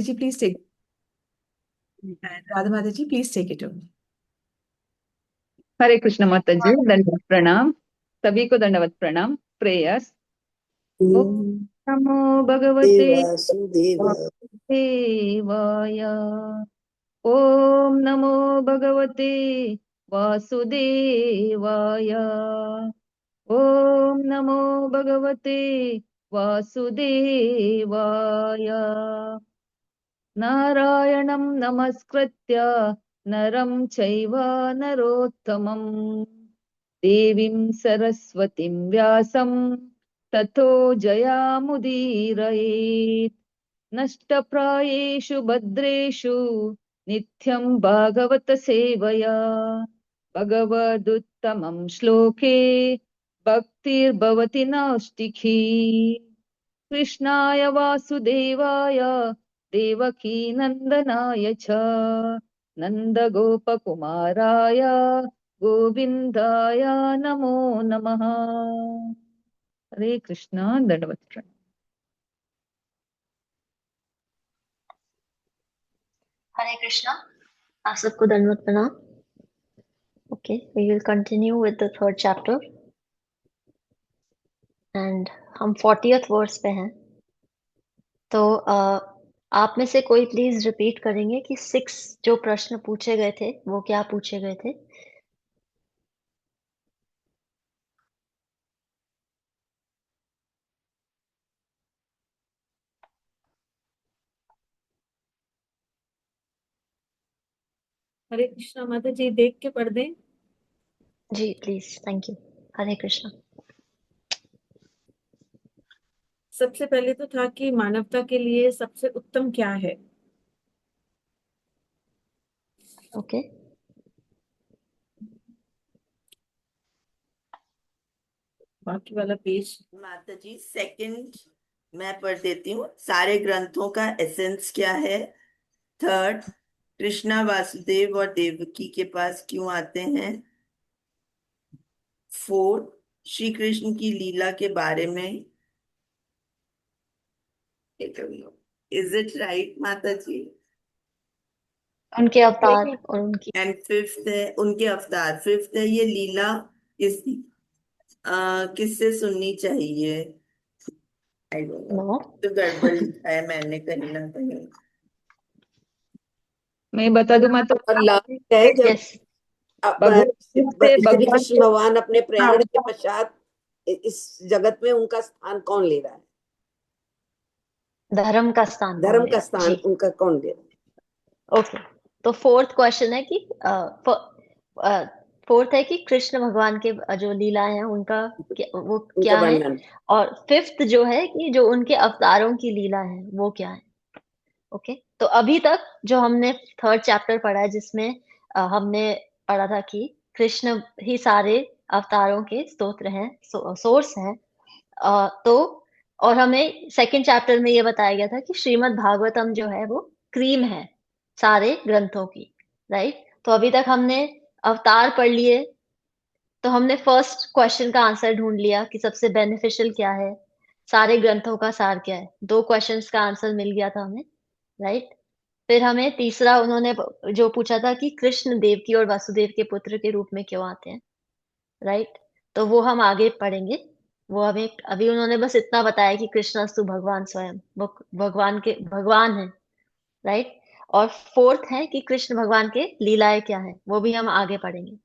Mataji, please take. And Radha Mataji, please take it over. हरे कृष्ण माता जी, दंडवत प्रणाम। सभी को दंडवत प्रणाम। प्रेयर्स। ओम नमो भगवते वासुदेवाय। ओम नमो भगवते वासुदेवाय। ओम नमो भगवते वासुदेवाय। नारायणं नमस्कृत्य नरं चैव नरोत्तमं देवीं सरस्वतीं व्यासं ततो जयामुदीरयेत्। नष्टप्रायेषु भद्रेषु नित्यं भागवत सेवया भगवदुत्तमं श्लोके भक्तिर्भवति नौष्टिकी। कृष्णाय वासुदेवाय देवकी नंदनाय च नंदगोपकुमाराय गोविंदाय नमो नमः। हरे कृष्णा। दंडवत प्रणाम। हरे कृष्णा। आप सबको दंडवत प्रणाम। Okay, we will continue with the third chapter and हम 40th वर्स पे हैं। तो आप में से कोई प्लीज रिपीट करेंगे कि 6 जो प्रश्न पूछे गए थे वो क्या पूछे गए थे? हरे कृष्णा माता जी, देख के पढ़ दें। जी प्लीज, थैंक यू। हरे कृष्णा। सबसे पहले तो था कि मानवता के लिए सबसे उत्तम क्या है। ओके, बाकी वाला पेज माता जी सेकंड मैं पढ़ देती हूँ। सारे ग्रंथों का एसेंस क्या है। थर्ड, कृष्णा वासुदेव और देवकी के पास क्यों आते हैं। फोर्थ, श्री कृष्ण की लीला के बारे में। इज इट राइट माता जी। उनके अवतार और उनकी एंड फिफ्थ है उनके अवतार। फिफ्थ है ये लीला किससे सुननी चाहिए। आई डोंट नो, नो तो गड़बड़ लिखा है मैंने कहीं ना कहीं। मैं बता दूं माता और लास्ट है जब यस भगवत से श्री भगवान कृष्ण के भगवान अपने प्रयाण के पश्चात इस जगत में उनका स्थान कौन ले रहा है। धर्म का स्थान कौन धर्म ले का रहा है? स्थान जी उनका कौन ले रहा है। ओके। तो फोर्थ क्वेश्चन है कि फोर्थ है कि कृष्ण भगवान के जो लीलाएं हैं उनका वो उनका क्या है। वर्णन। और फिफ्थ जो है कि जो उनके अवतारों की लीला है वो क्या है। ओके, तो अभी तक जो हमने थर्ड चैप्टर पढ़ा है जिसमें हमने पढ़ा था कि कृष्ण ही सारे अवतारों के स्तोत्र हैं, सोर्स हैं। तो और हमें सेकंड चैप्टर में ये बताया गया था कि श्रीमद् भागवतम जो है वो क्रीम है सारे ग्रंथों की, राइट। तो अभी तक हमने अवतार पढ़ लिए, तो हमने फर्स्ट क्वेश्चन का आंसर ढूंढ लिया कि सबसे बेनिफिशियल क्या है, सारे ग्रंथों का सार क्या है। 2 क्वेश्चंस का आंसर मिल गया था हमें, राइट। फिर हमें तीसरा उन्होंने जो पूछा था कि कृष्ण देवकी और वासुदेव के पुत्र के रूप में क्यों आते हैं, राइट। तो वो हम आगे पढ़ेंगे। वो हमें अभी उन्होंने बस इतना बताया कि कृष्णस्तु भगवान स्वयं, वो भगवान के भगवान है, राइट। और फोर्थ है कि कृष्ण भगवान के लीलाएं क्या है, वो भी हम आगे पढ़ेंगे।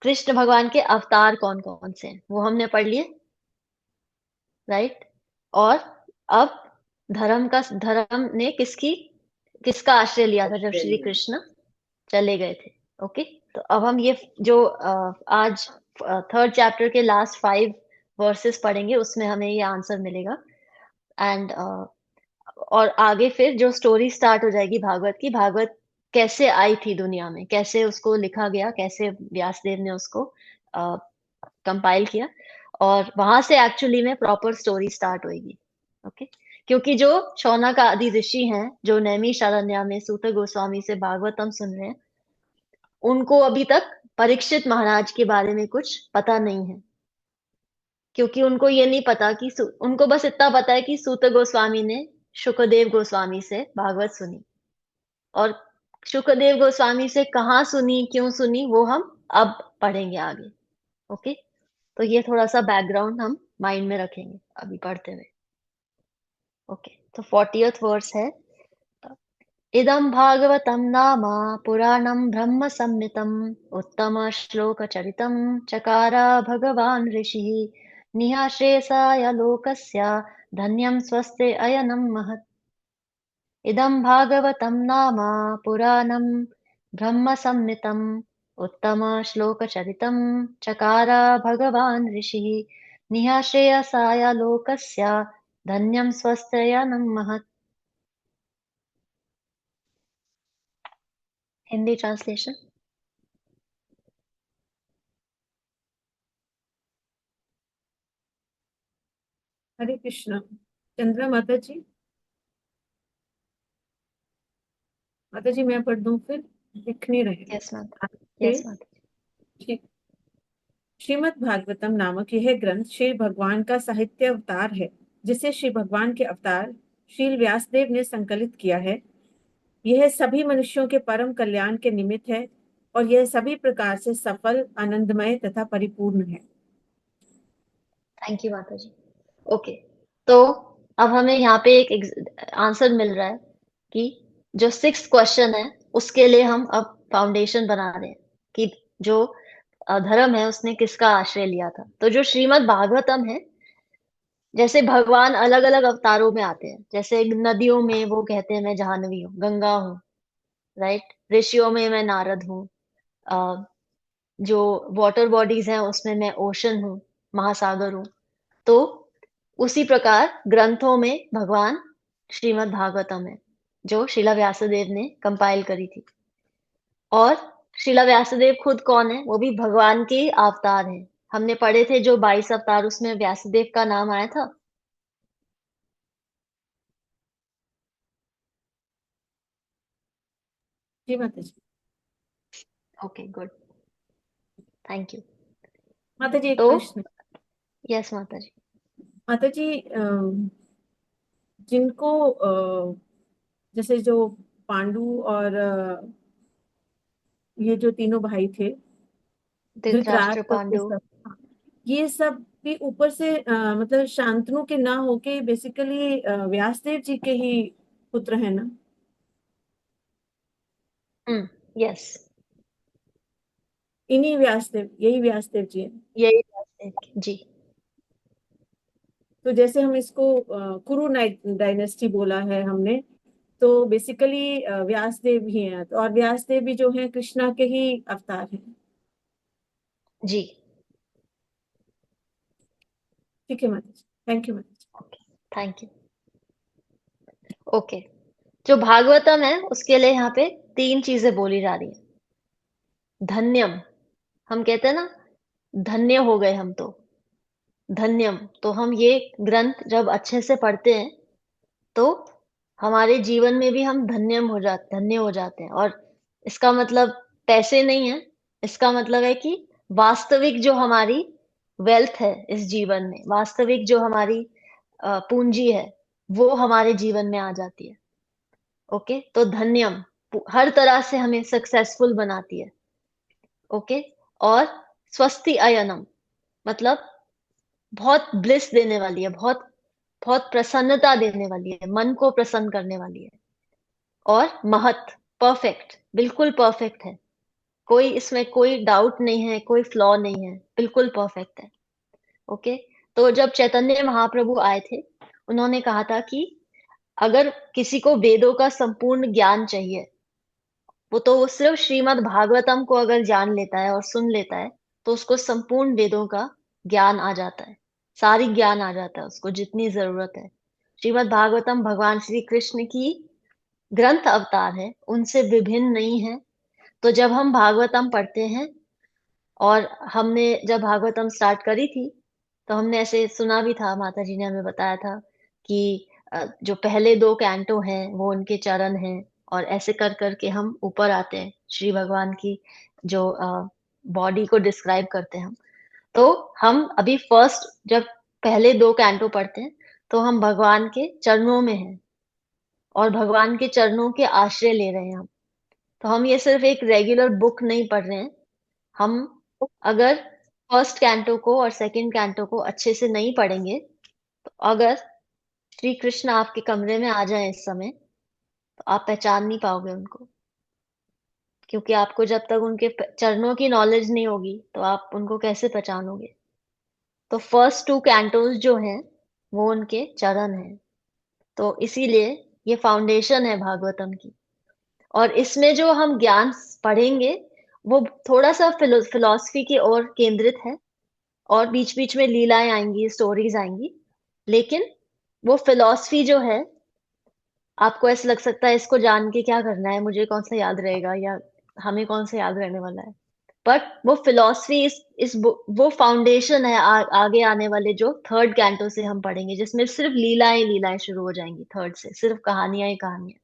कृष्ण भगवान के अवतार कौन कौन से हैं वो हमने पढ़ लिए, राइट। और अब धर्म ने किसका आश्रय लिया था जब श्री कृष्ण चले गए थे। ओके, तो अब हम ये जो आज थर्ड चैप्टर के लास्ट 5 वर्सेस पढ़ेंगे उसमें हमें ये आंसर मिलेगा। एंड और आगे फिर जो स्टोरी स्टार्ट हो जाएगी भागवत की, भागवत कैसे आई थी दुनिया में, कैसे उसको लिखा गया, कैसे व्यासदेव ने उसको कंपाइल किया, और वहां से एक्चुअली में प्रॉपर स्टोरी स्टार्ट होगी। ओके, क्योंकि जो शौनक आदि ऋषि हैं जो नैमिषारण्य में सूत गोस्वामी से भागवतम सुन रहे हैं, उनको अभी तक परीक्षित महाराज के बारे में कुछ पता नहीं है, क्योंकि उनको ये नहीं पता कि उनको बस इतना पता है कि सूत गोस्वामी ने शुकदेव गोस्वामी से भागवत सुनी, और शुकदेव गोस्वामी से कहाँ सुनी, क्यों सुनी, वो हम अब पढ़ेंगे आगे। ओके, तो ये थोड़ा सा बैकग्राउंड हम माइंड में रखेंगे अभी पढ़ते हुए। ओके, तो 40th वर्स है, इदं भागवतं नाम पुराणं ब्रह्म संहितम् उत्तम श्लोक चरितं चकारा भगवान् ऋषिः निःशेषाय लोकस्य धन्यं स्वस्ते अयनं महत्। इदं भागवतं नाम पुराणं ब्रह्म संहितम् उत्तम श्लोक चरितं चकारा भगवान् ऋषिः निःशेषाय लोकस्य धन्यं स्वस्ते अयनं महत्। हिंदी ट्रांसलेशन। हरे कृष्णा। चंद्रा माता जी, माता जी मैं पढ़ दूं फिर? दिख नहीं रहे। Yes ma'am. Okay, yes ma'am. ठीक। श्रीमद् भागवतम नामक यह ग्रंथ श्री भगवान का साहित्य अवतार है, जिसे श्री भगवान के अवतार श्री व्यासदेव ने संकलित किया है। यह सभी मनुष्यों के परम कल्याण के निमित्त है और यह सभी प्रकार से सफल, आनंदमय तथा परिपूर्ण है। थैंक यू माता जी। ओके, तो अब हमें यहाँ पे एक आंसर मिल रहा है कि जो 6th क्वेश्चन है उसके लिए हम अब फाउंडेशन बना रहे हैं कि जो धर्म है उसने किसका आश्रय लिया था। तो जो श्रीमद् भागवतम है, जैसे भगवान अलग अलग अवतारों में आते हैं, जैसे नदियों में वो कहते हैं मैं जाह्नवी हूँ, गंगा हूँ, राइट। ऋषियों में मैं नारद हूँ, अ, जो वाटर बॉडीज हैं उसमें मैं ओशन हूँ, महासागर हूँ। तो उसी प्रकार ग्रंथों में भगवान श्रीमद् भागवतम है, जो शिला व्यासदेव ने कंपाइल करी थी। और शिला व्यासदेव खुद कौन है? वो भी भगवान के अवतार हैं। हमने पढ़े थे जो 22 अवतार, उसमें व्यासदेव का नाम आया था। जी माता जी। Okay, good, thank you. माता जी एक तो प्रश्न। यस माता जी। माता जी, जिनको जैसे जो पांडु और ये जो तीनों भाई थे, धृतराष्ट्र, धृतराष्ट्र और ये पांडु। सब, हाँ, ये सब भी ऊपर से मतलब शांतनु के ना होके बेसिकली व्यासदेव जी के ही पुत्र है ना? यस, इन्हीं व्यासदेव, यही व्यासदेव जी है। यही व्यासदेव जी। तो जैसे हम इसको कुरु डायनेस्टी बोला है हमने, तो बेसिकली व्यासदेव ही हैं, तो और व्यासदेव भी जो हैं कृष्णा के ही अवतार हैं। जी, ठीक है माता जी, थैंक यू माता जी। Okay, thank you. ओके, जो भागवतम है उसके लिए यहाँ पे 3 चीजें बोली जा रही है। धन्यम, हम कहते हैं ना, धन्य हो गए हम तो। धन्यम, तो हम ये ग्रंथ जब अच्छे से पढ़ते हैं तो हमारे जीवन में भी हम धन्य हो जाते हैं। और इसका मतलब पैसे नहीं है, इसका मतलब है कि वास्तविक जो हमारी वेल्थ है इस जीवन में, वास्तविक जो हमारी पूंजी है, वो हमारे जीवन में आ जाती है। ओके, तो धन्यम हर तरह से हमें सक्सेसफुल बनाती है। ओके, और स्वस्ति अयनम मतलब बहुत ब्लिस देने वाली है, बहुत बहुत प्रसन्नता देने वाली है, मन को प्रसन्न करने वाली है। और महत, परफेक्ट, बिल्कुल परफेक्ट है, कोई इसमें कोई डाउट नहीं है, कोई फ्लॉ नहीं है, बिल्कुल परफेक्ट है। ओके, तो जब चैतन्य महाप्रभु आए थे, उन्होंने कहा था कि अगर किसी को वेदों का संपूर्ण ज्ञान चाहिए, वो सिर्फ श्रीमद् भागवतम को अगर जान लेता है और सुन लेता है, तो उसको संपूर्ण वेदों का ज्ञान आ जाता है, सारी ज्ञान आ जाता है उसको जितनी जरूरत है। श्रीमद् भागवतम भगवान श्री कृष्ण की ग्रंथ अवतार है, उनसे विभिन्न नहीं है। तो जब हम भागवतम पढ़ते हैं, और हमने जब भागवतम स्टार्ट करी थी, तो हमने ऐसे सुना भी था, माता जी ने हमें बताया था कि जो पहले 2 कैंटो हैं वो उनके चरण हैं, और ऐसे कर करके हम ऊपर आते हैं, श्री भगवान की जो बॉडी को डिस्क्राइब करते हैं हम। तो हम अभी फर्स्ट जब पहले 2 कैंटो पढ़ते हैं, तो हम भगवान के चरणों में हैं, और भगवान के चरणों के आश्रय ले रहे हैं हम। तो हम ये सिर्फ एक रेगुलर बुक नहीं पढ़ रहे हैं। हम अगर फर्स्ट कैंटो को और सेकंड कैंटो को अच्छे से नहीं पढ़ेंगे, तो अगर श्री कृष्ण आपके कमरे में आ जाए इस समय, तो आप पहचान नहीं पाओगे उनको, क्योंकि आपको जब तक उनके चरणों की नॉलेज नहीं होगी तो आप उनको कैसे पहचानोगे। तो फर्स्ट 2 कैंटोस जो हैं वो उनके चरण हैं। तो इसीलिए ये फाउंडेशन है भागवतम की। और इसमें जो हम ज्ञान पढ़ेंगे वो थोड़ा सा फिलॉसफी की ओर केंद्रित है, और बीच बीच में लीलाएं आएंगी, स्टोरीज आएंगी। लेकिन वो फिलॉसफी जो है, आपको ऐसा लग सकता है इसको जान के क्या करना है, मुझे कौन सा याद रहेगा, या हमें कौन सा याद रहने वाला है। बट वो फिलॉसफी वो फाउंडेशन है आगे आने वाले जो थर्ड कैंटो से हम पढ़ेंगे, जिसमें सिर्फ लीलाएं लीलाएं शुरू हो जाएंगी। थर्ड से सिर्फ कहानियां ही कहानियां।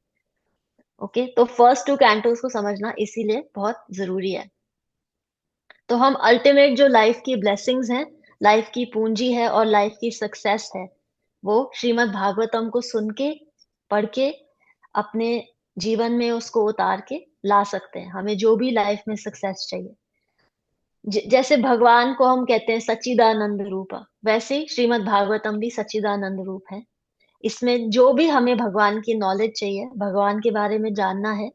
ओके, तो फर्स्ट 2 कैंटोस को समझना इसीलिए बहुत जरूरी है। तो हम अल्टीमेट जो लाइफ की ब्लेसिंग्स हैं, लाइफ की पूंजी है और लाइफ की सक्सेस है, वो श्रीमद् भागवतम को सुन के, पढ़ के, अपने जीवन में उसको उतार के ला सकते हैं। हमें जो भी लाइफ में सक्सेस चाहिए, जैसे भगवान को हम कहते हैं सच्चिदानंद रूप, वैसे ही श्रीमद् भागवतम भी सच्चिदानंद रूप है। इसमें जो भी हमें भगवान की नॉलेज चाहिए, भगवान के बारे में जानना है,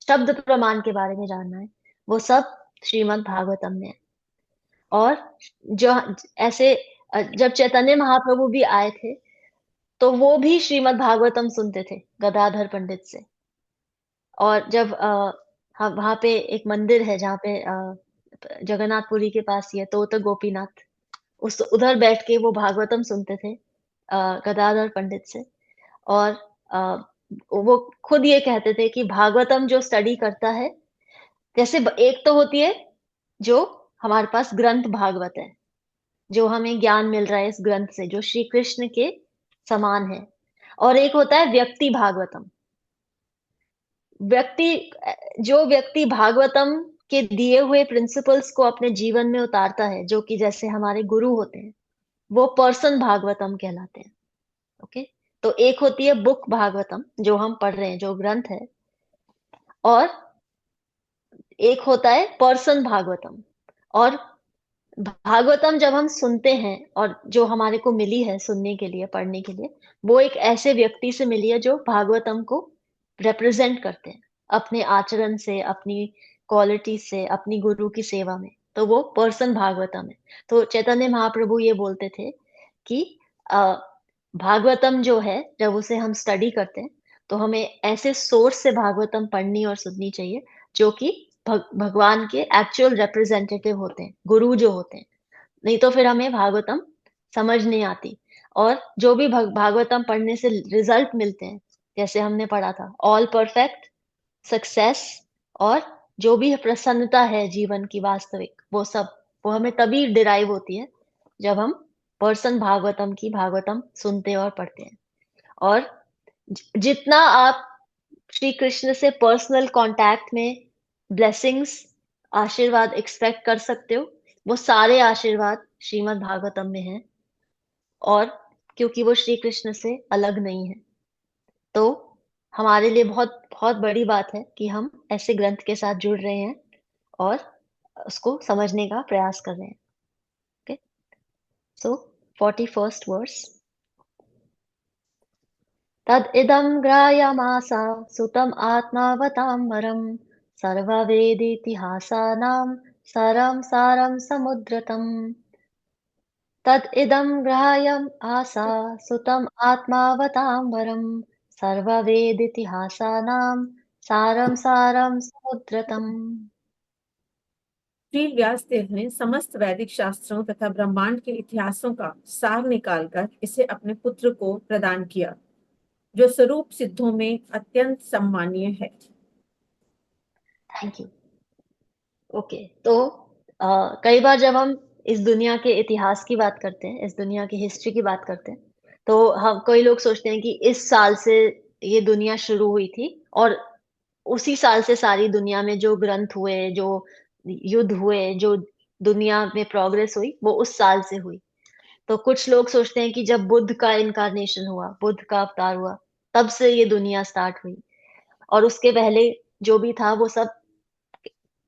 शब्द प्रमाण के बारे में जानना है, वो सब श्रीमद् भागवतम में है। और जो ऐसे जब चैतन्य महाप्रभु भी आए थे, तो वो भी श्रीमद् भागवतम सुनते थे गदाधर पंडित से। और जब वहां पे एक मंदिर है जहाँ पे जगन्नाथपुरी के पास ही है, तो गोपीनाथ, उस उधर बैठ के वो भागवतम सुनते थे गदाधर पंडित से। और अ, वो खुद ये कहते थे कि भागवतम जो स्टडी करता है, जैसे एक तो होती है जो हमारे पास ग्रंथ भागवत है, जो हमें ज्ञान मिल रहा है इस ग्रंथ से, जो श्री कृष्ण के समान है। और एक होता है व्यक्ति भागवतम। व्यक्ति जो व्यक्ति भागवतम के दिए हुए प्रिंसिपल्स को अपने जीवन में उतारता है, जो कि जैसे हमारे गुरु होते हैं, वो पर्सन भागवतम कहलाते हैं। ओके, तो एक होती है बुक भागवतम जो हम पढ़ रहे हैं, जो ग्रंथ है, और एक होता है पर्सन भागवतम। और भागवतम जब हम सुनते हैं, और जो हमारे को मिली है सुनने के लिए, पढ़ने के लिए, वो एक ऐसे व्यक्ति से मिली है जो भागवतम को रिप्रेजेंट करते हैं अपने आचरण से, अपनी क्वालिटी से, अपनी गुरु की सेवा में। तो वो पर्सन भागवतम है। तो चैतन्य महाप्रभु ये बोलते थे कि भागवतम जो है, जब उसे हम स्टडी करते हैं, तो हमें ऐसे सोर्स से भागवतम पढ़नी और सुननी चाहिए जो कि भगवान के एक्चुअल रिप्रेजेंटेटिव होते हैं, गुरु जो होते हैं। नहीं तो फिर हमें भागवतम समझ नहीं आती। और जो भी भागवतम पढ़ने से रिजल्ट मिलते हैं, जैसे हमने पढ़ा था, ऑल परफेक्ट, सक्सेस, और जो भी प्रसन्नता है जीवन की वास्तविक, वो सब वो हमें तभी डिराइव होती है जब हम पर्सन भागवतम की भागवतम सुनते और पढ़ते हैं। और जितना आप श्री कृष्ण से पर्सनल कांटेक्ट में ब्लेसिंग्स, आशीर्वाद एक्सपेक्ट कर सकते हो, वो सारे आशीर्वाद श्रीमद् भागवतम में हैं। और क्योंकि वो श्री कृष्ण से अलग नहीं है, तो हमारे लिए बहुत बहुत बड़ी बात है कि हम ऐसे ग्रंथ के साथ जुड़ रहे हैं और उसको समझने का प्रयास कर रहे हैं। ओके, सो 41st वर्स। तद इदं ग्राह्यमासा सुतम आत्मावताम्बरम सर्ववेदितिहासानां सारं सारं समुद्रतम। तद इदं ग्राह्यम् आसा सुतम आत्मावताम्बरम सर्ववेदितिहासानां सारं सारं समुद्रतम। श्री व्यासदेव ने समस्त वैदिक शास्त्रों तथा ब्रह्मांड के इतिहासों का सार निकालकर इसे अपने पुत्र को प्रदान किया, जो स्वरूप सिद्धों में अत्यंत सम्मानीय है। Thank you. ओके, तो कई बार जब हम इस दुनिया के इतिहास की बात करते हैं, इस दुनिया की हिस्ट्री की बात करते हैं, तो हम कई लोग सोचते हैं कि इस साल से ये दुनिया शुरू हुई थी, और उसी साल से सारी दुनिया में जो ग्रंथ हुए, जो युद्ध हुए, जो दुनिया में प्रोग्रेस हुई, वो उस साल से हुई। तो कुछ लोग सोचते हैं कि जब बुद्ध का इनकारनेशन हुआ, बुद्ध का अवतार हुआ, तब से ये दुनिया स्टार्ट हुई, और उसके पहले जो भी था वो सब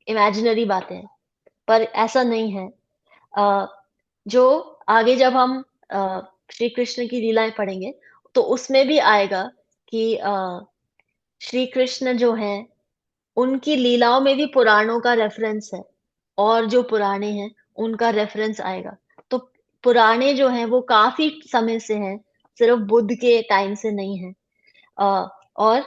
इमेजिनरी बातें हैं, पर ऐसा नहीं है। अ, जो आगे जब हम श्री कृष्ण की लीलाएं पढ़ेंगे तो उसमें भी आएगा कि श्री कृष्ण जो हैं उनकी लीलाओं में भी पुराणों का रेफरेंस है, और जो पुराने हैं उनका रेफरेंस आएगा। तो पुराने जो हैं वो काफी समय से हैं, सिर्फ बुद्ध के टाइम से नहीं है। और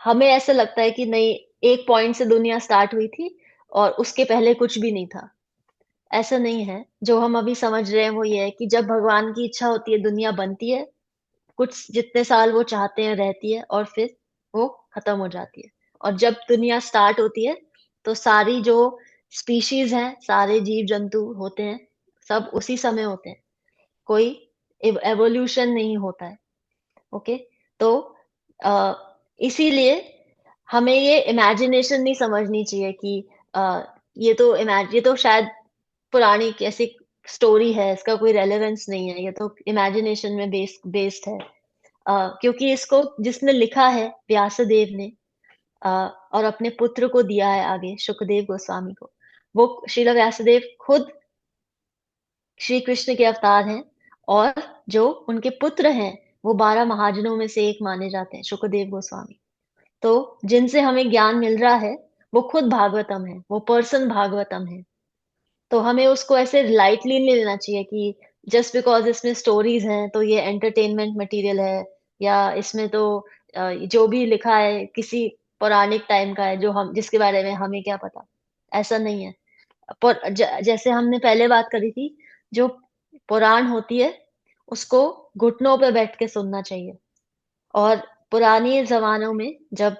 हमें ऐसा लगता है कि नहीं, एक पॉइंट से दुनिया स्टार्ट हुई थी और उसके पहले कुछ भी नहीं था। ऐसा नहीं है। जो हम अभी समझ रहे हैं वो ये है कि जब भगवान की इच्छा होती है दुनिया बनती है, कुछ जितने साल वो चाहते हैं रहती है, और फिर वो खत्म हो जाती है। और जब दुनिया स्टार्ट होती है तो सारी जो स्पीशीज हैं, सारे जीव जंतु होते हैं, सब उसी समय होते हैं। कोई एवोल्यूशन नहीं होता है। ओके। तो अ, इसीलिए हमें ये इमेजिनेशन नहीं समझनी चाहिए कि ये तो शायद पुरानी कैसी स्टोरी है, इसका कोई रेलेवेंस नहीं है, ये तो इमेजिनेशन में बेस्ड है। क्योंकि इसको जिसने लिखा है व्यासदेव ने, अ, और अपने पुत्र को दिया है आगे शुकदेव गोस्वामी को। वो श्रील व्यासदेव खुद श्री कृष्ण के अवतार हैं, और जो उनके पुत्र हैं वो 12 महाजनों में से एक माने जाते हैं, शुकदेव गोस्वामी। तो जिनसे हमें ज्ञान मिल रहा है वो खुद भागवतम है, वो पर्सन भागवतम है। तो हमें उसको ऐसे लाइटली नहीं लेना चाहिए कि जस्ट बिकॉज इसमें स्टोरीज हैं तो ये एंटरटेनमेंट मटेरियल है, या इसमें तो जो भी लिखा है किसी पौराणिक टाइम का है जो हम जिसके बारे में हमें क्या पता। ऐसा नहीं है। पर जैसे हमने पहले बात करी थी, जो पुराण होती है उसको घुटनों पे बैठ के सुनना चाहिए। और पुराने जमानों में जब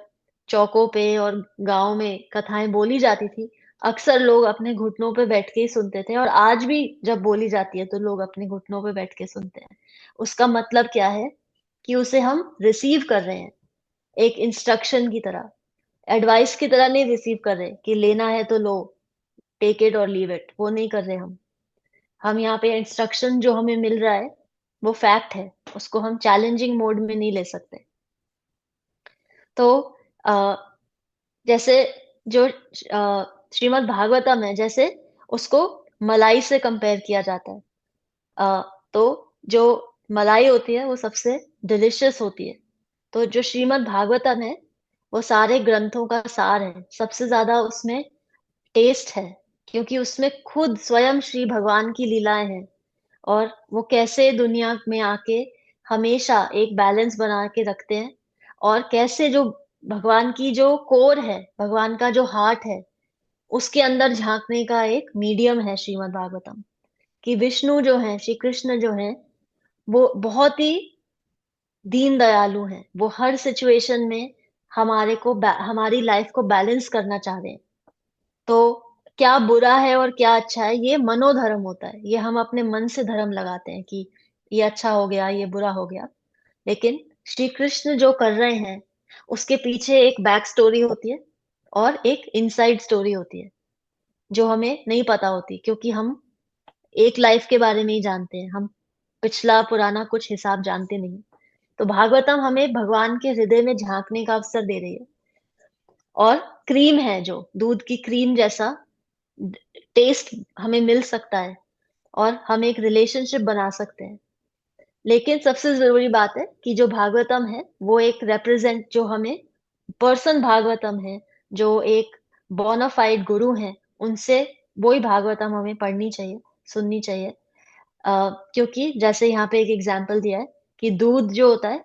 चौकों पे और गांव में कथाएं बोली जाती थी, अक्सर लोग अपने घुटनों पे बैठ के ही सुनते थे, और आज भी जब बोली जाती है तो लोग अपने घुटनों पे बैठ के सुनते हैं। उसका मतलब क्या है कि उसे हम रिसीव कर रहे हैं, एक इंस्ट्रक्शन की तरह, एडवाइस की तरह नहीं रिसीव कर रहे कि लेना है तो लो, टेक इट और लीव इट, वो नहीं कर रहे हम यहाँ पे इंस्ट्रक्शन जो हमें मिल रहा है वो फैक्ट है, उसको हम चैलेंजिंग मोड में नहीं ले सकते। तो अ, जैसे जो श्रीमद् भागवतम है, जैसे उसको मलाई से कंपेयर किया जाता है। तो जो मलाई होती है वो सबसे डिलिशियस होती है। तो जो श्रीमद् भागवतम है वो सारे ग्रंथों का सार है, सबसे ज्यादा उसमें टेस्ट है, क्योंकि उसमें खुद स्वयं श्री भगवान की लीलाएं हैं, और वो कैसे दुनिया में आके हमेशा एक बैलेंस बना के रखते हैं, और कैसे जो भगवान की जो कोर है, भगवान का जो हार्ट है, उसके अंदर झांकने का एक मीडियम है श्रीमद् भागवतम। कि विष्णु जो है, श्री कृष्ण जो है, वो बहुत ही दीन दयालु हैं। वो हर सिचुएशन में हमारी लाइफ को बैलेंस करना चाह रहे हैं। तो क्या बुरा है और क्या अच्छा है, ये मनोधर्म होता है। ये हम अपने मन से धर्म लगाते हैं कि ये अच्छा हो गया, ये बुरा हो गया। लेकिन श्री कृष्ण जो कर रहे हैं उसके पीछे एक बैक स्टोरी होती है और एक इनसाइड स्टोरी होती है, जो हमें नहीं पता होती, क्योंकि हम एक लाइफ के बारे में ही जानते हैं, हम पिछला पुराना कुछ हिसाब जानते नहीं। तो भागवतम हमें भगवान के हृदय में झांकने का अवसर दे रही है। और क्रीम है, जो दूध की क्रीम जैसा टेस्ट हमें मिल सकता है, और हम एक रिलेशनशिप बना सकते हैं। लेकिन सबसे जरूरी बात है कि जो भागवतम है वो एक रेप्रेजेंट, जो हमें पर्सन भागवतम है, जो एक बोनाफाइड गुरु है, उनसे वो ही भागवतम हमें पढ़नी चाहिए, सुननी चाहिए। क्योंकि जैसे यहाँ पे एक एग्जाम्पल दिया है कि दूध जो होता है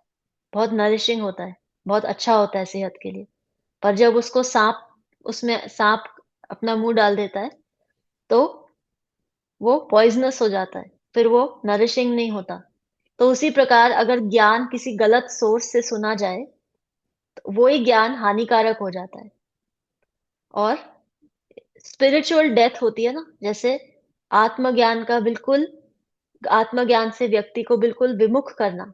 बहुत नरिशिंग होता है, बहुत अच्छा होता है सेहत के लिए। पर जब उसमें सांप अपना मुंह डाल देता है तो वो पॉइजनस हो जाता है, फिर वो नरिशिंग नहीं होता। तो उसी प्रकार अगर ज्ञान किसी गलत सोर्स से सुना जाए तो वो ही ज्ञान हानिकारक हो जाता है। और स्पिरिचुअल डेथ होती है ना, जैसे आत्मज्ञान का बिल्कुल आत्मज्ञान से व्यक्ति को बिल्कुल विमुख करना,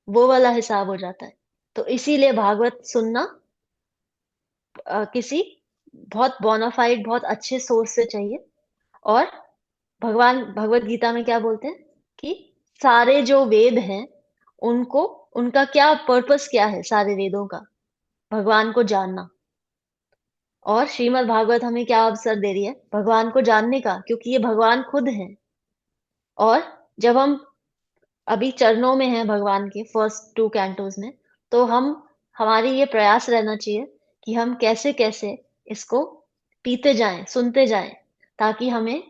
वो वाला हिसाब हो जाता है। तो इसीलिए भागवत सुनना किसी बहुत बोनाफाइड, बहुत अच्छे सोर्स से चाहिए। और भगवान भगवत गीता में क्या बोलते हैं कि सारे जो वेद हैं उनको उनका क्या पर्पस क्या है सारे वेदों का, भगवान को जानना। और श्रीमद् भागवत हमें क्या अवसर दे रही है, भगवान को जानने का, क्योंकि ये भगवान खुद हैं। और जब हम अभी चरणों में हैं भगवान के फर्स्ट 2 कैंटोस में, तो हमारी ये प्रयास रहना चाहिए कि हम कैसे कैसे इसको पीते जाएं, सुनते जाएं, ताकि हमें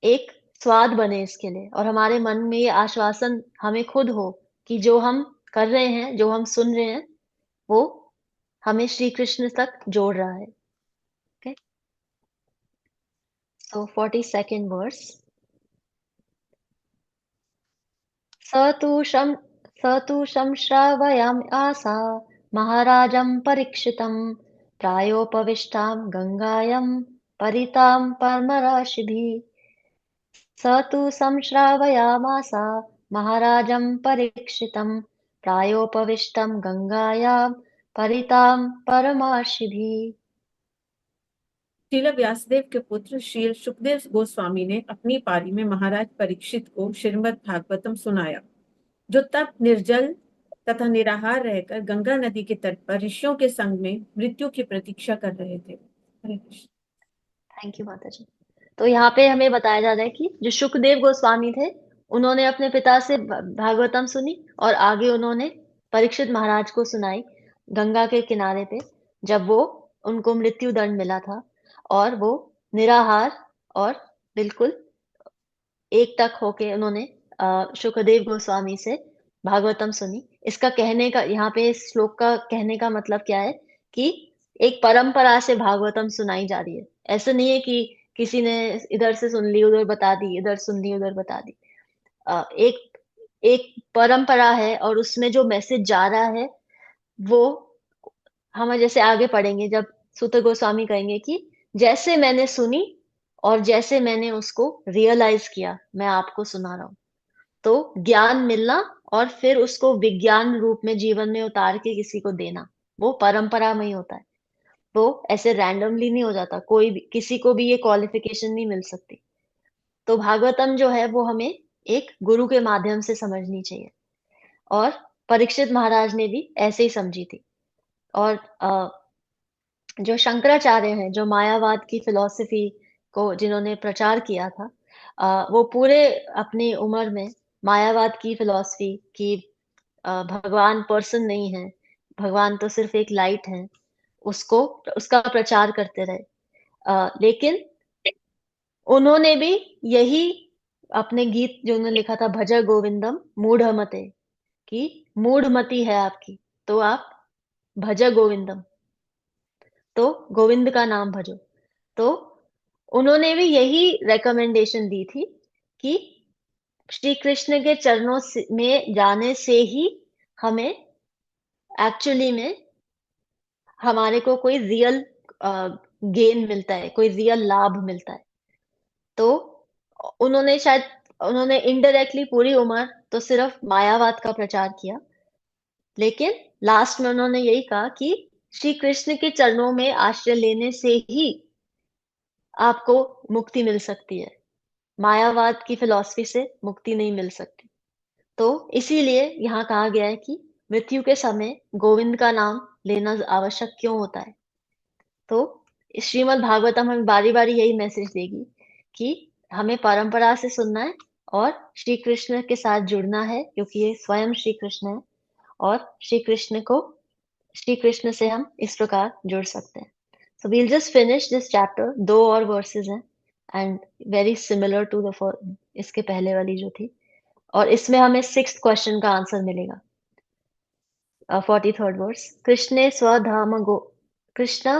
एक स्वाद बने इसके लिए, और हमारे मन में ये आश्वासन हमें खुद हो कि जो हम कर रहे हैं, जो हम सुन रहे हैं, वो हमें श्री कृष्ण तक जोड़ रहा है। ओके, सो 42nd वर्स। स तु संश्रावयाम आसा महाराजं परीक्षितं प्रायोपविष्टां गंगायां परितां परमराशिभिः। स तु संश्रावयामास महाराजं परीक्षितं प्रायोपविष्टं गंगायां परितां परमर्षिभिः। श्रील व्यासदेव के पुत्र श्रील सुखदेव गोस्वामी ने अपनी पारी में महाराज परीक्षित को श्रीमद् भागवतम सुनाया, जो तब निर्जल तथा निराहार रहकर गंगा नदी के तट पर ऋषियों के संग में मृत्यु की प्रतीक्षा कर रहे थे। हरे कृष्ण। थैंक यू माता जी। तो यहाँ पे हमें बताया जा रहा है कि जो सुखदेव गोस्वामी थे, उन्होंने अपने पिता से भागवतम सुनी, और आगे उन्होंने परीक्षित महाराज को सुनाई गंगा के किनारे पे, जब वो उनको मृत्यु दंड मिला था, और वो निराहार और बिल्कुल एक तक होके उन्होंने सुखदेव गोस्वामी से भागवतम सुनी। इसका कहने का, यहाँ पे इस श्लोक का कहने का मतलब क्या है कि एक परंपरा से भागवतम सुनाई जा रही है। ऐसा नहीं है कि किसी ने इधर से सुन ली, उधर बता दी, इधर सुन ली, उधर बता दी। एक एक परंपरा है, और उसमें जो मैसेज जा रहा है वो हम जैसे आगे पढ़ेंगे, जब सूत गोस्वामी कहेंगे कि जैसे मैंने सुनी और जैसे मैंने उसको रियलाइज किया, मैं आपको सुना रहा हूँ। तो ज्ञान मिलना और फिर उसको विज्ञान रूप में जीवन में उतार के किसी को देना, वो परंपरा में ही होता है। वो ऐसे रैंडमली नहीं हो जाता, कोई भी किसी को भी ये क्वालिफिकेशन नहीं मिल सकती। तो भागवतम जो है वो हमें एक गुरु के माध्यम से समझनी चाहिए, और परीक्षित महाराज ने भी ऐसे ही समझी थी। और जो शंकराचार्य हैं, जो मायावाद की फिलॉसफी को जिन्होंने प्रचार किया था, वो पूरे अपनी उम्र में मायावाद की फिलॉसफी की भगवान पर्सन नहीं है, भगवान तो सिर्फ एक लाइट है, उसका प्रचार करते रहे। लेकिन उन्होंने भी यही अपने गीत जो उन्होंने लिखा था, भज गोविंदम मूढ़मते, कि मूढ़मति है आपकी, तो आप भज गोविंदम, तो गोविंद का नाम भजो। तो उन्होंने भी यही रेकमेंडेशन दी थी कि श्री कृष्ण के चरणों में जाने से ही हमें एक्चुअली में हमारे को कोई रियल गेन मिलता है, कोई रियल लाभ मिलता है। तो उन्होंने इनडायरेक्टली पूरी उम्र तो सिर्फ मायावाद का प्रचार किया, लेकिन लास्ट में उन्होंने यही कहा कि श्री कृष्ण के चरणों में आश्रय लेने से ही आपको मुक्ति मिल सकती है, मायावाद की फिलॉसफी से मुक्ति नहीं मिल सकती। तो इसीलिए यहाँ कहा गया है कि मृत्यु के समय गोविंद का नाम लेना आवश्यक क्यों होता है। तो श्रीमद् भागवतम हमें बारी बारी यही मैसेज देगी कि हमें परंपरा से सुनना है और श्री कृष्ण के साथ जुड़ना है, क्योंकि ये स्वयं श्री कृष्ण है, और श्री कृष्ण से हम इस प्रकार जुड़ सकते हैं। So we'll just finish this chapter, 2 और verses हैं, and very similar to the इसके पहले वाली जो थी, और इसमें हमें 6th क्वेश्चन का आंसर मिलेगा। 43rd verse. कृष्ण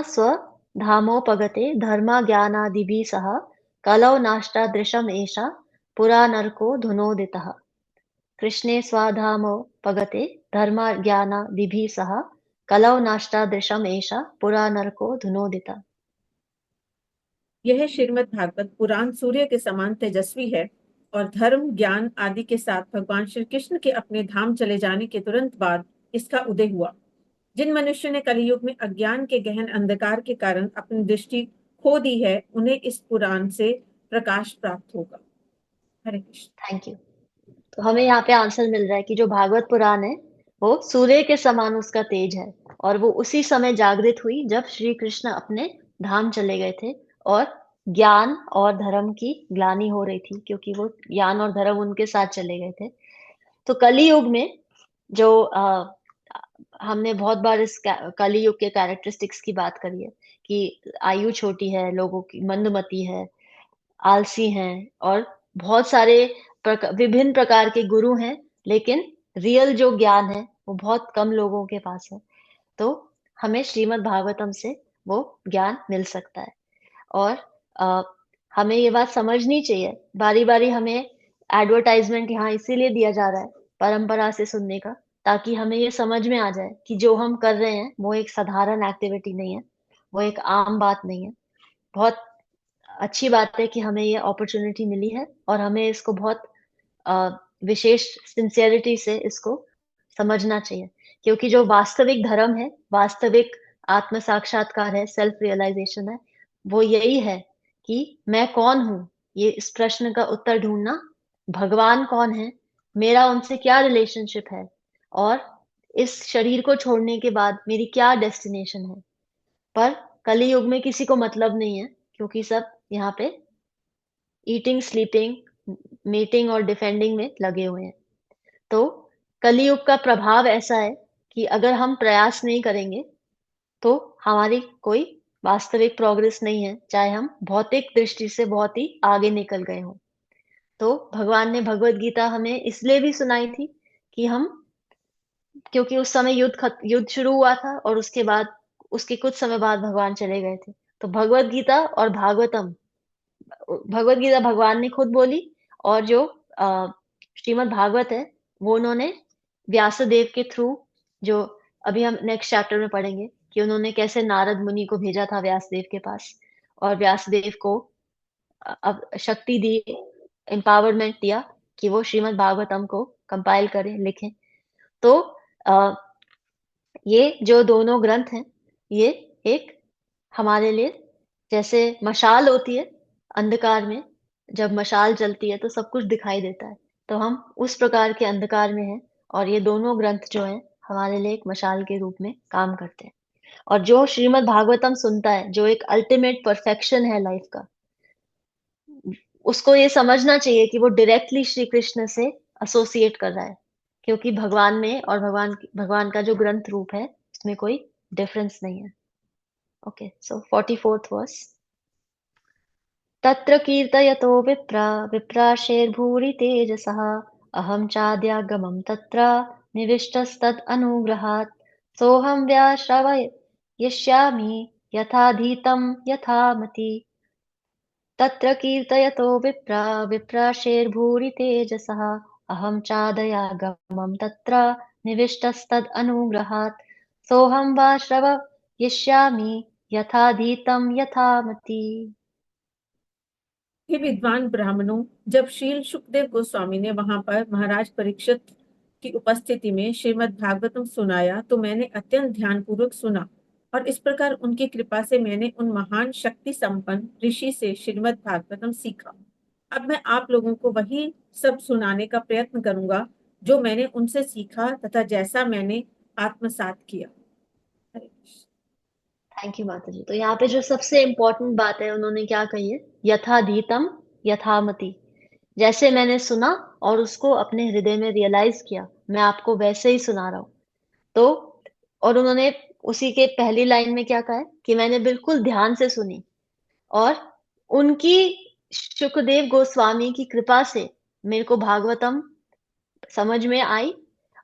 स्वधामोपगते धर्म ज्ञानादिभिः सह कलौ नाष्टादृशम् एषा पुरा नरको धुनोदितः। कृष्णे स्वधामोपगते धर्म ज्ञानादिभिः सह कलौ नाष्टादृशम् एषा पुरा नरको धुनोदितः। यह श्रीमद् भागवत पुराण सूर्य के समान तेजस्वी है, और धर्म ज्ञान आदि के साथ भगवान श्री कृष्ण के अपने धाम चले जाने के तुरंत बाद इसका उदय हुआ। जिन मनुष्य ने कलयुग में अज्ञान के गहन अंधकार के कारण अपनी दृष्टि खो दी है, उन्हें इस पुराण से प्रकाश प्राप्त होगा। हरे कृष्ण। Thank you. तो हमें यहाँ पे आंसर मिल रहा है कि जो भागवत पुराण है वो सूर्य के समान उसका तेज है, और वो उसी समय जागृत हुई जब श्री कृष्ण अपने धाम चले गए थे और ज्ञान और धर्म की ग्लानि हो रही थी, क्योंकि वो ज्ञान और धर्म उनके साथ चले गए थे। तो कली युग में जो हमने बहुत बार इस कली युग के कैरेक्टरिस्टिक्स की बात करी है कि आयु छोटी है, लोगों की मंदमती है, आलसी हैं, और बहुत सारे विभिन्न प्रकार के गुरु हैं, लेकिन रियल जो ज्ञान है वो बहुत कम लोगों के पास है। तो हमें श्रीमद् भागवतम से वो ज्ञान मिल सकता है। और अ, हमें ये बात समझनी चाहिए, बारी बारी हमें एडवर्टाइजमेंट यहाँ इसीलिए दिया जा रहा है परंपरा से सुनने का, ताकि हमें ये समझ में आ जाए कि जो हम कर रहे हैं वो एक साधारण एक्टिविटी नहीं है, वो एक आम बात नहीं है। बहुत अच्छी बात है कि हमें ये अपॉर्चुनिटी मिली है, और हमें इसको बहुत अ, विशेष सिंसियरिटी से इसको समझना चाहिए, क्योंकि जो वास्तविक धर्म है, वास्तविक आत्म साक्षात्कार है, सेल्फ रियलाइजेशन है, वो यही है कि मैं कौन हूँ। ये इस प्रश्न का उत्तर ढूंढना, भगवान कौन है, मेरा उनसे क्या रिलेशनशिप है, और इस शरीर को छोड़ने के बाद मेरी क्या डेस्टिनेशन है। पर कली युग में किसी को मतलब नहीं है, क्योंकि सब यहाँ पे ईटिंग, स्लीपिंग, मीटिंग और डिफेंडिंग में लगे हुए हैं। तो कलियुग का प्रभाव ऐसा है कि अगर हम प्रयास नहीं करेंगे तो हमारी कोई वास्तविक प्रोग्रेस नहीं है, चाहे हम भौतिक दृष्टि से बहुत ही आगे निकल गए हों। तो भगवान ने भगवत गीता हमें इसलिए भी सुनाई थी कि हम, क्योंकि उस समय युद्ध शुरू हुआ था, और उसके बाद, उसके कुछ समय बाद भगवान चले गए थे। तो भगवत गीता और भागवतम, भगवत गीता भगवान ने खुद बोली, और जो श्रीमद् भागवत है वो उन्होंने व्यासदेव के थ्रू, जो अभी हम नेक्स्ट चैप्टर में पढ़ेंगे कि उन्होंने कैसे नारद मुनि को भेजा था व्यासदेव के पास, और व्यासदेव को अब शक्ति दी, एम्पावरमेंट दिया कि वो श्रीमद् भागवतम को कंपाइल करें, लिखें। तो अ, ये जो दोनों ग्रंथ हैं, ये एक हमारे लिए जैसे मशाल होती है अंधकार में, जब मशाल जलती है तो सब कुछ दिखाई देता है, तो हम उस प्रकार के अंधकार में हैं, और ये दोनों ग्रंथ जो हैं हमारे लिए एक मशाल के रूप में काम करते हैं। और जो श्रीमद् भागवतम सुनता है, जो एक अल्टीमेट परफेक्शन है लाइफ का, उसको ये समझना चाहिए कि वो डायरेक्टली श्री कृष्ण से एसोसिएट कर रहा है, क्योंकि भगवान में और भगवान का जो ग्रंथ रूप है उसमें कोई डिफरेंस नहीं है। ओके, सो 44th वर्स। तत्र कीर्तयतो विप्राशेर्भूरि तेजसः अहं चाद्यागमं तत्र निविष्टस्तदनुग्रहात् सोऽहं व्याश्रवयिष्यामि यथाधीतं यथामति। तत्र कीर्तयतो विप्राशेर्भूरि तेजसः अहं चादयागमं तत्र निविष्टस्तदनुग्रहात् सोऽहं वाश्रवयिष्यामि यथाधीतं यथामति। हे विद्वान ब्राह्मणों, जब श्रील सुखदेव गोस्वामी ने वहां पर महाराज परीक्षित की उपस्थिति में श्रीमद् भागवतम सुनाया तो मैंने अत्यंत ध्यान पूर्वक सुना, और इस प्रकार उनकी कृपा से मैंने उन महान शक्ति संपन्न ऋषि से श्रीमद् भागवतम सीखा। अब मैं आप लोगों को वही सब सुनाने का प्रयत्न करूंगा जो मैंने उनसे सीखा तथा जैसा मैंने आत्मसात किया। हरे कृष्ण। थैंक यू माता जी। तो यहाँ पे जो सबसे इम्पोर्टेंट बात है उन्होंने क्या कही है, यथाधीतम यथामति। जैसे मैंने सुना और उसको अपने हृदय में रियलाइज किया, मैं आपको वैसे ही सुना रहा हूँ। तो और उन्होंने उसी के पहली लाइन में क्या कहा है कि मैंने बिल्कुल ध्यान से सुनी, और उनकी, शुकदेव गोस्वामी की कृपा से मेरे को भागवतम समझ में आई,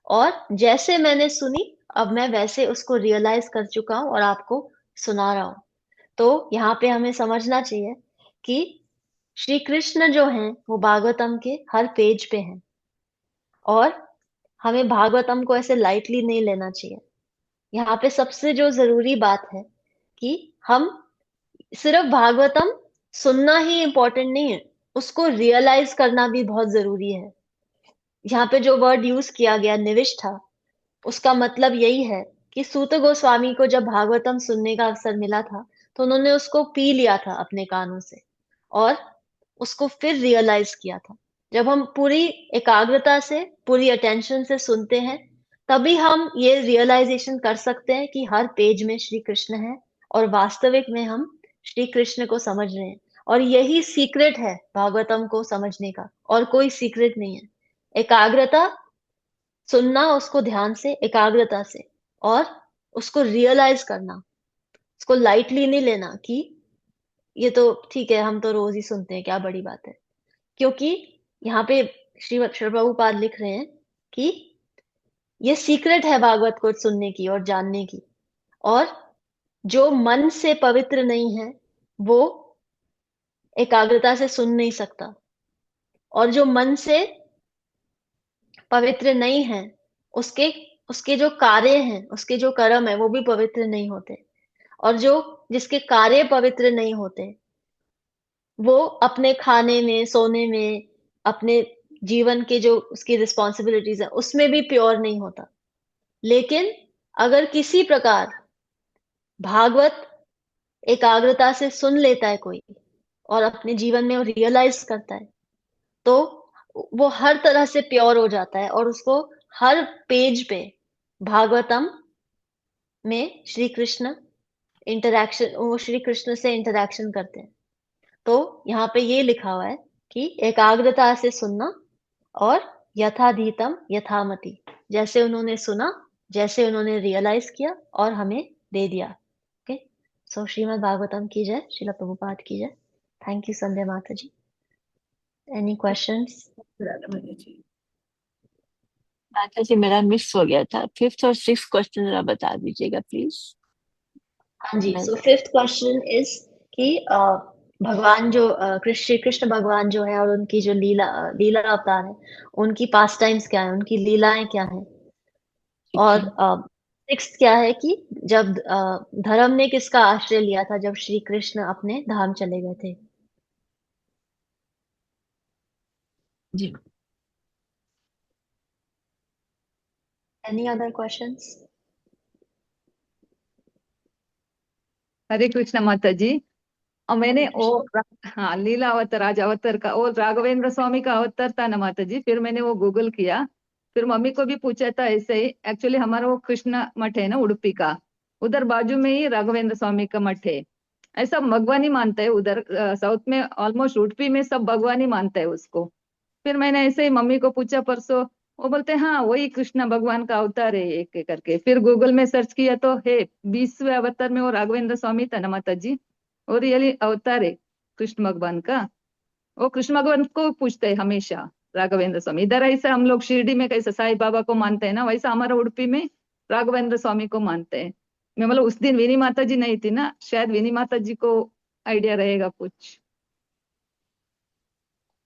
और जैसे मैंने सुनी अब मैं वैसे उसको रियलाइज कर चुका हूँ और आपको सुना रहा हूँ। तो यहाँ पे हमें समझना चाहिए कि श्री कृष्ण जो हैं वो भागवतम के हर पेज पे हैं, और हमें भागवतम को ऐसे लाइटली नहीं लेना चाहिए। यहाँ पे सबसे जो जरूरी बात है कि हम सिर्फ भागवतम सुनना ही इम्पोर्टेंट नहीं है, उसको रियलाइज करना भी बहुत जरूरी है। यहाँ पे जो वर्ड यूज किया गया निविष्ठा, उसका मतलब यही है कि सूत गोस्वामी को जब भागवतम सुनने का अवसर मिला था तो उन्होंने उसको पी लिया था अपने कानों से, और उसको फिर रियलाइज किया था। जब हम पूरी एकाग्रता से, पूरी अटेंशन से सुनते हैं, तभी हम ये रियलाइजेशन कर सकते हैं कि हर पेज में श्री कृष्ण है और वास्तविक में हम श्री कृष्ण को समझ रहे हैं। और यही सीक्रेट है भागवतम को समझने का, और कोई सीक्रेट नहीं है। एकाग्रता, सुनना उसको ध्यान से, एकाग्रता से, और उसको रियलाइज करना, उसको लाइटली नहीं लेना कि ये तो ठीक है, हम तो रोज ही सुनते हैं, क्या बड़ी बात है। क्योंकि यहाँ पे श्री प्रभुपाद लिख रहे हैं कि ये सीक्रेट है भागवत को सुनने की और जानने की। और जो मन से पवित्र नहीं है वो एकाग्रता से सुन नहीं सकता, और जो मन से पवित्र नहीं है उसके उसके जो कार्य हैं, उसके जो कर्म है वो भी पवित्र नहीं होते। और जो जिसके कार्य पवित्र नहीं होते वो अपने खाने में, सोने में, अपने जीवन के जो उसकी रिस्पॉन्सिबिलिटीज है उसमें भी प्योर नहीं होता। लेकिन अगर किसी प्रकार भागवत एकाग्रता से सुन लेता है कोई और अपने जीवन में रियलाइज करता है, तो वो हर तरह से प्योर हो जाता है, और उसको हर पेज पे भागवतम में श्री कृष्ण इंटरैक्शन, वो श्री कृष्ण से इंटरैक्शन करते हैं। तो यहाँ पे ये लिखा हुआ है कि एकाग्रता से सुनना और यथाधीतम यथामति, जैसे उन्होंने सुना, जैसे उन्होंने रियलाइज किया और हमें दे दिया। ओके, सो श्रीमद् भागवतम की जय, श्रील प्रभुपाद की जय। थैंक यू संध्या माता जी। Any questions? राधा माता जी। माता जी मेरा मिस हो गया था, 5th और 6th क्वेश्चन जरा बता दीजिएगा प्लीज। हाँ जी, सो 5th क्वेश्चन इज कि भगवान जो श्री कृष्ण भगवान जो है और उनकी जो लीला अवतार है, उनकी पास टाइम्स क्या है, उनकी लीलाएं क्या है। और 6th क्या है कि जब धर्म ने किसका आश्रय लिया था जब श्री कृष्ण अपने धाम चले गए थे। जी। Any other questions? Hare Krishna माता जी। और मैंने हरे वो कृष्ण। हाँ, लीला अवतार, राज अवतार का वो राघवेंद्र स्वामी का अवतार था ना माता जी। फिर मैंने वो गूगल किया, फिर मम्मी को भी पूछा था ऐसे ही। एक्चुअली हमारा वो कृष्ण मठ है ना उडुपी का, उधर बाजू में ही राघवेंद्र स्वामी का मठ है। ऐसा भगवान ही मानता है उधर, साउथ में ऑलमोस्ट उडुपी में सब भगवान ही मानता है उसको। फिर मैंने ऐसे ही मम्मी को पूछा परसों, वो बोलते हैं हाँ वही कृष्ण भगवान का अवतार है एक एक करके। फिर गूगल में सर्च किया तो है 20वें अवतार में वो राघवेंद्र स्वामी था ना माता जी, वो रियली अवतार है कृष्ण भगवान का। वो कृष्ण भगवान को पूछते हैं हमेशा राघवेंद्र स्वामी। इधर ऐसे हम लोग शिरडी में कैसे साईं बाबा को मानते हैं ना, वैसा हमारा उडुपी में राघवेंद्र स्वामी को मानते हैं। मैं मतलब उस दिन विनी माता जी नहीं थी ना, शायद विनी माता जी को आइडिया रहेगा कुछ।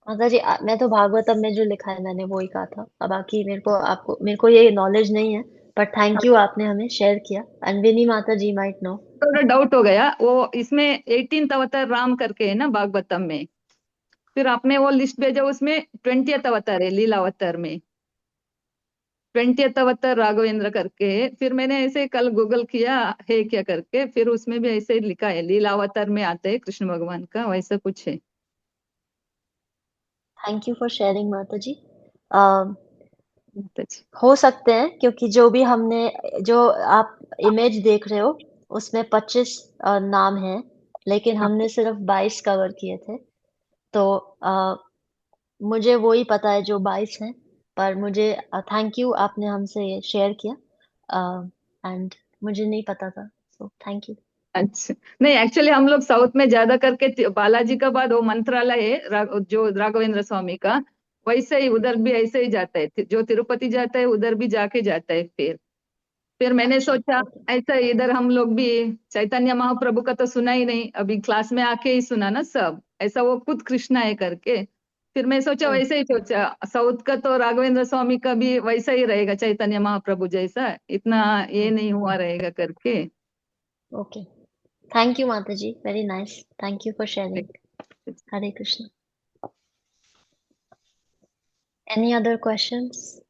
माता जी मैं तो भागवतम में जो लिखा है मैंने वो ही कहा था। अब बाकी मेरे को ये नॉलेज नहीं है, बट थैंक यू, आपने हमें शेयर किया। अनविनी माता जी माइट नो। थोड़ा डाउट हो गया, वो इसमें 18th अवतार राम करके है ना भागवतम में। फिर आपने वो लिस्ट भेजा, उसमें 20th अवतार है लीला अवतार में, 20th अवतार राघवेंद्र करके है। फिर मैंने ऐसे कल गूगल किया है क्या करके, फिर उसमें भी ऐसे ही लिखा है लीला अवतार में आते हैं कृष्ण भगवान का, वैसा कुछ है। थैंक यू फॉर शेयरिंग माता जी। माता जी। हो सकते हैं, क्योंकि जो आप इमेज देख रहे हो उसमें 25 नाम हैं, लेकिन हमने सिर्फ 22 कवर किए थे। तो मुझे वो ही पता है जो 22 हैं। पर मुझे थैंक यू, आपने हमसे ये शेयर किया, एंड मुझे नहीं पता था, सो थैंक यू। अच्छा, नहीं एक्चुअली हम लोग साउथ में ज्यादा करके बालाजी का बाद वो मंत्रालय है जो राघवेंद्र स्वामी का, वैसे ही उधर भी ऐसे ही जाता है। जो तिरुपति जाता है उधर भी जाके जाता है। फिर मैंने अच्छा, सोचा ओके। ऐसा इधर हम लोग भी चैतन्य महाप्रभु का तो सुना ही नहीं, अभी क्लास में आके ही सुना ना सब, ऐसा वो खुद कृष्णा है करके। फिर मैं सोचा हम्म, वैसे ही सोचा साउथ का तो राघवेंद्र स्वामी का भी वैसा ही रहेगा, चैतन्य महाप्रभु जैसा, इतना ये नहीं हुआ रहेगा करके। ओके, थैंक यू माता जी, very nice, thank you for sharing. Hare Krishna. Any other questions?